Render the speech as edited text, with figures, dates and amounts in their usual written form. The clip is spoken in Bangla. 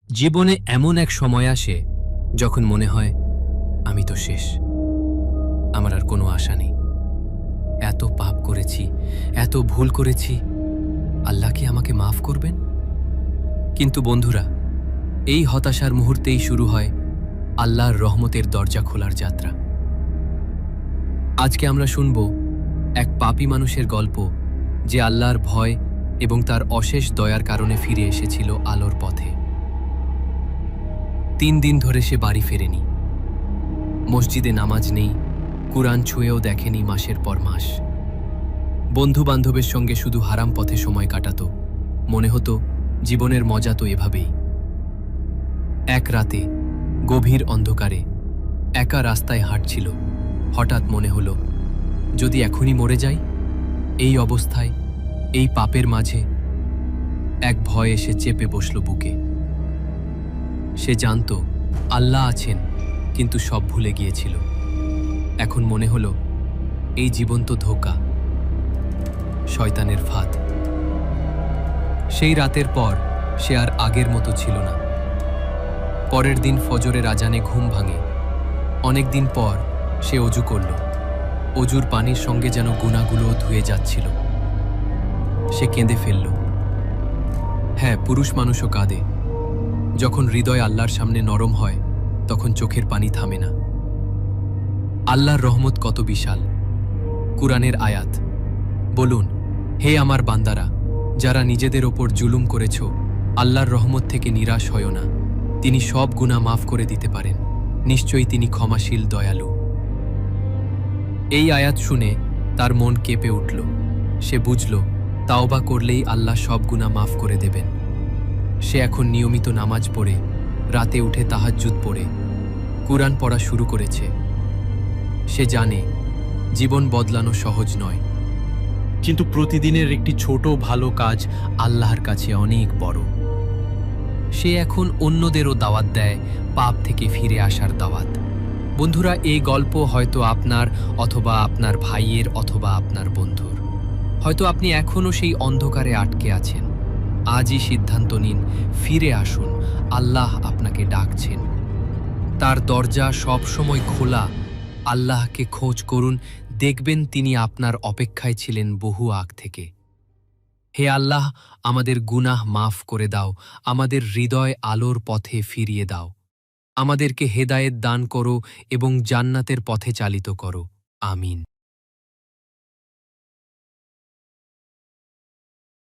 জীবনে এমন এক সময় আসে যখন মনে হয় আমি তো শেষ, আমার আর কোনো আশা নেই। এত পাপ করেছি, এত ভুল করেছি, আল্লাহ কি আমাকে মাফ করবেন? কিন্তু বন্ধুরা, এই হতাশার মুহূর্তেই শুরু হয় আল্লাহর রহমতের দরজা খোলার যাত্রা। আজকে আমরা শুনব এক পাপী মানুষের গল্প, যে আল্লাহর ভয় এবং তার অশেষ দয়ার কারণে ফিরে এসেছিল আলোর পথে। ৩ দিন ধরে সে বাড়ি ফেরেনি, মসজিদে নামাজ নেই, কুরআন ছুঁয়েও দেখেনি মাসের পর মাস। বন্ধু বান্ধবের সঙ্গে শুধু হারাম পথে সময় কাটাতো, মনে হতো জীবনের মজা তো এভাবেই। এক রাতে গভীর অন্ধকারে একা রাস্তায় হাঁটছিল, হঠাৎ মনে হলো যদি এখনই মরে যাই। এই অবস্থায়, এই পাপের মাঝে এক ভয় এসে চেপে বসল বুকে। সে জানত আল্লাহ আছেন, কিন্তু সব ভুলে গিয়েছিল। এখন মনে হলো এই জীবন তো ধোঁকা, শয়তানের ফাঁদ। সেই রাতের পর সে আর আগের মতো ছিল না। পরের দিন ফজরের আজানে ঘুম ভাঙে। অনেক দিন পর সে অজু করল। অজুর পানির সঙ্গে যেন গুনাহগুলোও ধুয়ে যাচ্ছিল। সে কেঁদে ফেলল। হ্যাঁ, পুরুষ মানুষও কাঁদে। যখন হৃদয় আল্লাহর সামনে নরম হয়, তখন চোখের পানি থামে না। আল্লাহর রহমত কত বিশাল! কুরআনের আয়াত, বলুন, হে আমার বান্দারা, যারা নিজেদের ওপর জুলুম করেছ, আল্লাহর রহমত থেকে নিরাশ হয় না। তিনি সব গুনাহ মাফ করে দিতে পারেন। নিশ্চয়ই তিনি ক্ষমাশীল, দয়ালু। এই আয়াত শুনে তার মন কেঁপে উঠল। সে বুঝল তাওবা করলেই আল্লাহ সব গুনাহ মাফ করে দেবেন। সে এখন নিয়মিত নামাজ পড়ে, রাতে উঠে তাহাজ্জুদ পড়ে কুরআন পড়া শুরু করেছে। সে জানে জীবন বদলানো সহজ নয়, কিন্তু প্রতিদিনের একটি ছোট ভালো কাজ আল্লাহর কাছে অনেক বড়। সে এখন অন্যদেরও দাওয়াত দেয়, পাপ থেকে ফিরে আসার দাওয়াত। বন্ধুরা, এই গল্প হয়তো আপনার অথবা আপনার ভাইয়ের অথবা আপনার বন্ধুর। হয়তো আপনি এখনও সেই অন্ধকারে আটকে আছেন। আজই সিদ্ধান্ত নিন, ফিরে আসুন। আল্লাহ আপনাকে ডাকছেন। তার দরজা সব সময় খোলা। আল্লাহকে খোঁজ করুন, দেখবেন তিনি আপনার অপেক্ষায় ছিলেন বহু আগ থেকে। হে আল্লাহ, আমাদের গুনাহ মাফ করে দাও, আমাদের হৃদয় আলোর পথে ফিরিয়ে দাও। আমাদেরকে হেদায়েত দান করো এবং জান্নাতের পথে চালিত করো। আমিন।